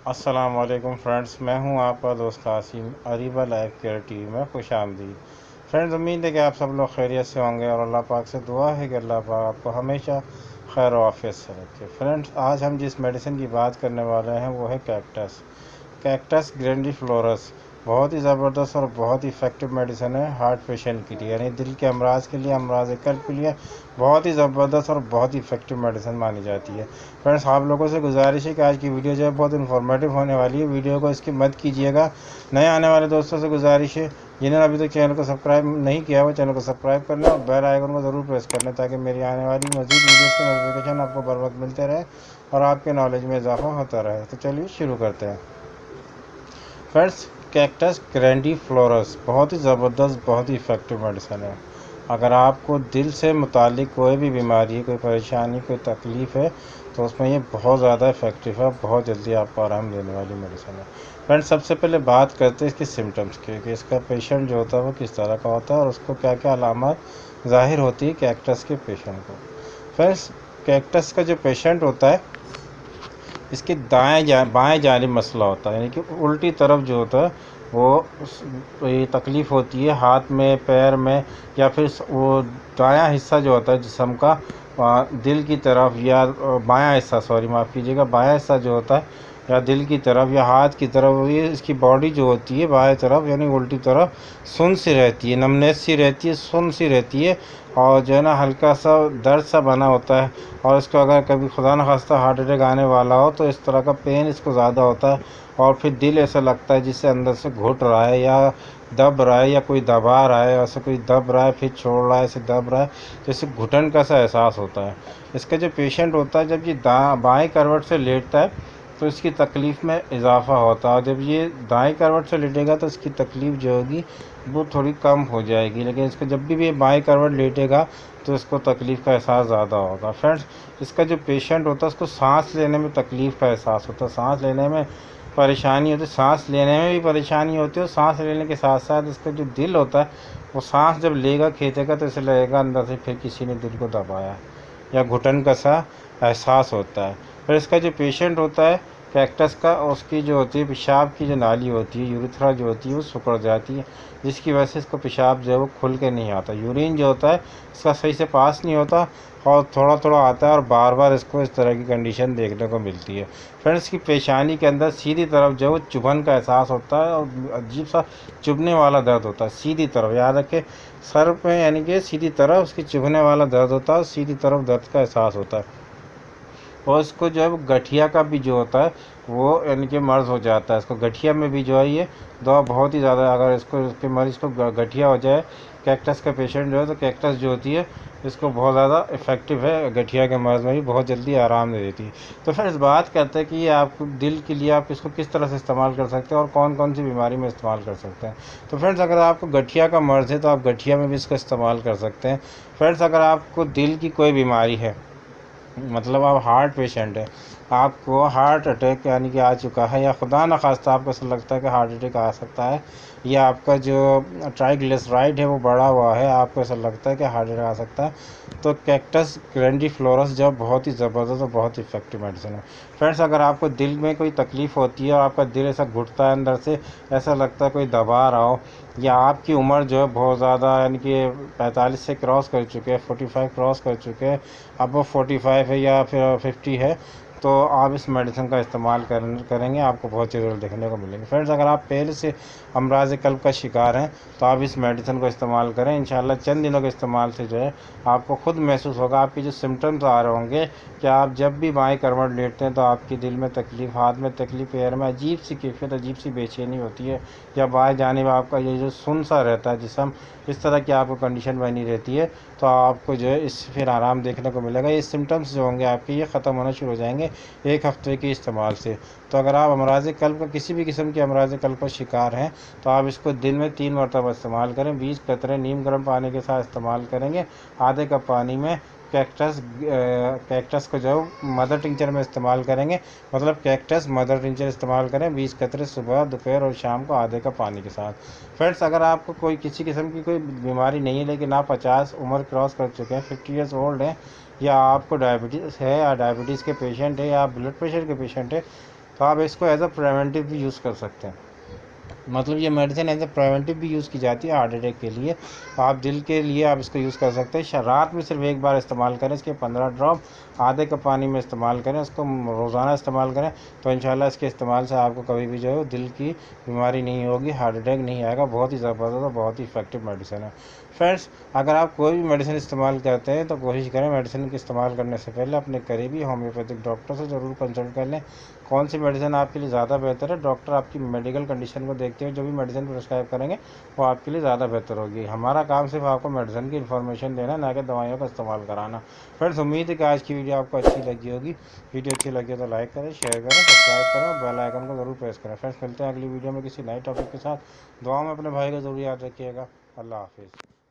अस्सलाम वालेकुम फ्रेंड्स, मैं हूं आपका दोस्त Asim. Areeba Life Care TV में खुश आमदीद। फ्रेंड्स, उम्मीद है कि आप सब लोग खैरियत से होंगे और अल्लाह पाक से दुआ है कि अल्लाह पाक आपको हमेशा खैर आफियत से रखे। फ्रेंड्स, आज हम जिस मेडिसिन की बात करने वाले हैं वो है कैक्टस। कैक्टस ग्रैंडिफ्लोरस बहुत ही ज़बरदस्त और बहुत ही इफ़ेक्टिव मेडिसिन है हार्ट पेशेंट के लिए, यानी दिल के अमराज के लिए, अमराज कल्ब के लिए बहुत ही ज़बरदस्त और बहुत ही इफ़ेक्टिव मेडिसिन मानी जाती है। फ्रेंड्स, आप लोगों से गुजारिश है कि आज की वीडियो जो है बहुत इन्फॉर्मेटिव होने वाली है। वीडियो को स्किप मत कीजिएगा। नए आने वाले दोस्तों से गुजारिश है, जिन्होंने अभी तक चैनल को सब्सक्राइब नहीं किया वो चैनल को सब्सक्राइब कर लें और बेल आइकन को ज़रूर प्रेस कर लें ताकि मेरी आने वाली मज़ीद वीडियोज़ के नोटिफिकेशन आपको बर वक्त मिलते रहे और आपके नॉलेज में इजाफा होता रहे। तो चलिए शुरू करते हैं। फ्रेंड्स, कैक्टस ग्रैंडिफ्लोरस बहुत ही ज़बरदस्त, बहुत ही इफ़ेक्टिव मेडिसिन है। अगर आपको दिल से मुतालिक कोई भी बीमारी है, कोई परेशानी, कोई तकलीफ़ है, तो उसमें ये बहुत ज़्यादा इफ़ेक्टिव है, बहुत जल्दी आपको आराम देने वाली मेडिसिन है। फ्रेंड्स, सबसे पहले बात करते हैं इसके सिम्टम्स की कि इसका पेशेंट जो होता है वो किस तरह का होता है और उसको क्या क्या अलामत ज़ाहिर होती है कैक्टस के पेशेंट को। फ्रेंड्स, कैक्टस का जो पेशेंट होता है इसके बाएं जानिब मसला होता है, यानी कि उल्टी तरफ जो होता है वो ये तकलीफ़ होती है हाथ में, पैर में, या फिर वो दायां हिस्सा जो होता है जिस्म का दिल की तरफ, या बायां हिस्सा, सॉरी माफ़ कीजिएगा, बायां हिस्सा जो होता है या दिल की तरफ या हाथ की तरफ, ये इसकी बॉडी जो होती है बाएं तरफ यानी उल्टी तरफ सुन्न सी रहती है, नमनेस सी रहती है, सुन्न सी रहती है और जो है ना हल्का सा दर्द सा बना होता है। और इसको अगर कभी खुदा न खास्ता हार्ट अटैक आने वाला हो तो इस तरह का पेन इसको ज़्यादा होता है और फिर दिल ऐसा लगता है जिससे अंदर से घुट रहा है या दब रहा है या कोई दबा रहा है, ऐसे कोई दब रहा है फिर छोड़ रहा है, ऐसे दब रहा है, जैसे घुटन का सा एहसास होता है। इसका जो पेशेंट होता है जब ये बाएं करवट से लेटता है तो इसकी तकलीफ़ में इजाफ़ा होता है और जब ये दाएं करवट से लेटेगा तो इसकी तकलीफ़ जो होगी वो थोड़ी कम हो जाएगी, लेकिन इसको जब भी ये बाएं करवट लेटेगा तो इसको तकलीफ़ का एहसास ज़्यादा होगा। फ्रेंड्स, इसका जो पेशेंट होता है उसको सांस लेने में तकलीफ़ का एहसास होता है, सांस लेने में परेशानी होती है, सांस लेने में भी परेशानी होती है और सांस लेने के साथ साथ इसका जो दिल होता है वो सांस जब लेगा खींचेगा तो ऐसे लगेगा अंदर से फिर किसी ने दिल को दबाया या घुटन का सा एहसास होता है। फिर इसका जो पेशेंट होता है कैक्टस का, उसकी जो होती है पेशाब की जो नाली होती है, यूरिथ्रा जो होती है वो सिकुड़ जाती है, जिसकी वजह से इसको पेशाब जो है वो खुल के नहीं आता, यूरिन जो होता है इसका सही से पास नहीं होता और थोड़ा थोड़ा आता है और बार बार इसको इस तरह की कंडीशन देखने को मिलती है। फ्रेंड्स, की पेशानी के अंदर सीधी तरफ जो है वो चुभन का एहसास होता है और अजीब सा चुभने वाला दर्द होता है सीधी तरफ, याद रखें सर पे, यानी कि सीधी तरफ उसकी चुभने वाला दर्द होता है और सीधी तरफ दर्द का एहसास होता है। और इसको जो है वो गठिया का भी जो होता है वो यानी कि मर्ज़ हो जाता है, इसको गठिया में भी जो है ये दवा बहुत ही ज़्यादा, अगर इसके मरीज़ को गठिया हो जाए कैक्टस का पेशेंट जो है तो कैक्टस जो होती है इसको बहुत ज़्यादा इफ़ेक्टिव है, गठिया के मर्ज़ में भी बहुत जल्दी आराम दे देती है। तो फिर इस बात करते हैं कि ये आपको दिल के लिए आप इसको किस तरह से इस्तेमाल कर सकते हैं और कौन कौन सी बीमारी में इस्तेमाल कर सकते हैं। तो फ्रेंड्स, अगर आपको गठिया का मर्ज़ है तो आप गठिया में भी इसका इस्तेमाल कर सकते हैं। फ्रेंड्स, अगर आपको दिल की कोई बीमारी है, मतलब आप हार्ट पेशेंट है, आपको हार्ट अटैक यानी कि आ चुका है या खुदा न खास्ता आपको ऐसा लगता है कि हार्ट अटैक आ सकता है, या आपका जो ट्राइग्लिसराइड है वो बढ़ा हुआ है, आपको ऐसा लगता है कि हार्ट अटैक आ सकता है, तो कैक्टस ग्रैंडिफ्लोरस जो बहुत ही ज़बरदस्त और बहुत ही इफेक्टिव मेडिसिन है। फ्रेंड्स, अगर आपको दिल में कोई तकलीफ़ होती है और आपका दिल ऐसा घुटता है अंदर से, ऐसा लगता है कोई दबा रहा हो, या आपकी उम्र जो है बहुत ज़्यादा यानी कि 45 से क्रॉस कर चुके हैं, 45 क्रॉस कर चुके हैं, अब वो 45 है या फिर 50 है, तो आप इस मेडिसिन का इस्तेमाल करेंगे आपको बहुत रिजल्ट देखने को मिलेंगे। फ्रेंड्स, अगर आप पहले से अमराज कल्ब का शिकार हैं तो आप इस मेडिसिन को इस्तेमाल करें। इंशाल्लाह चंद दिनों के इस्तेमाल से जो है आपको खुद महसूस होगा, आपके जो सिम्टम्स आ रहे होंगे कि आप जब भी बाएं करवट लेटते हैं तो आपकी दिल में तकलीफ़, हाथ में तकलीफ़, पैर में अजीब सी कैफियत, अजीब सी बेचैनी होती है, या बाएं जानिब आपका ये जो सुन सा रहता है जिस्म, इस तरह की आपको कंडीशन बनी रहती है, तो आपको जो है इससे फिर आराम देखने को मिलेगा। ये सिम्टम्स जो होंगे आपके ये ख़त्म होना शुरू हो जाएंगे 1 हफ़्ते के इस्तेमाल से। तो अगर आप अमराज कल्ब का किसी भी किस्म के अमराज कल्ब का शिकार हैं तो आप इसको दिन में 3 मरतबा इस्तेमाल करें। 20 कतरे नीम गर्म पानी के साथ इस्तेमाल करेंगे। आधे कप पानी में कैक्टस को जो मदर टिंचर में इस्तेमाल करेंगे, मतलब कैक्टस मदर टिंचर इस्तेमाल करें 20 कतरे सुबह, दोपहर और शाम को आधे कप पानी के साथ। फ्रेंड्स, अगर आपको कोई किसी किस्म की कोई बीमारी नहीं है लेकिन आप 50 उम्र क्रॉस कर चुके हैं, 50 ईयर्स ओल्ड हैं, या आपको डायबिटीज़ है या डायबिटीज़ के पेशेंट है या ब्लड प्रेशर के पेशेंट है, तो आप इसको एज अ प्रिवेंटिव भी यूज़ कर सकते हैं। मतलब ये मेडिसिन एज ए प्रिवेंटिव भी यूज़ की जाती है हार्ट अटैक के लिए। आप दिल के लिए आप इसको यूज़ कर सकते हैं। रात में सिर्फ एक बार इस्तेमाल करें, इसके 15 ड्रॉप आधे कप पानी में इस्तेमाल करें, इसको रोज़ाना इस्तेमाल करें, तो इंशाल्लाह इसके इस्तेमाल से आपको कभी भी जो है दिल की बीमारी नहीं होगी, हार्ट अटैक नहीं आएगा। बहुत ही ज़बरदस्त और बहुत ही इफेक्टिव मेडिसिन है। फ्रेंड्स, अगर आप कोई भी मेडिसिन इस्तेमाल करते हैं तो कोशिश करें मेडिसिन के इस्तेमाल करने से पहले अपने करीबी होम्योपैथिक डॉक्टर से ज़रूर कंसल्ट कर लें। कौन सी मेडिसिन आपके लिए ज़्यादा बेहतर है, डॉक्टर आपकी मेडिकल कंडीशन को देखते हुए जो भी मेडिसिन प्रिस्क्राइब करेंगे वो आपके लिए ज़्यादा बेहतर होगी। हमारा काम सिर्फ आपको मेडिसिन की इन्फॉर्मेशन देना, ना कि दवाइयों का इस्तेमाल कराना। फ्रेंड्स, उम्मीद है कि आज की वीडियो आपको अच्छी लगी होगी। वीडियो अच्छी लगी तो लाइक करें, शेयर करें, सब्सक्राइब करें और बेल आइकन को ज़रूर प्रेस करें। फ्रेंड्स, मिलते हैं अगली वीडियो में किसी नए टॉपिक के साथ। दुआ में अपने भाई को ज़रूर याद रखिएगा। अल्लाह हाफिज़।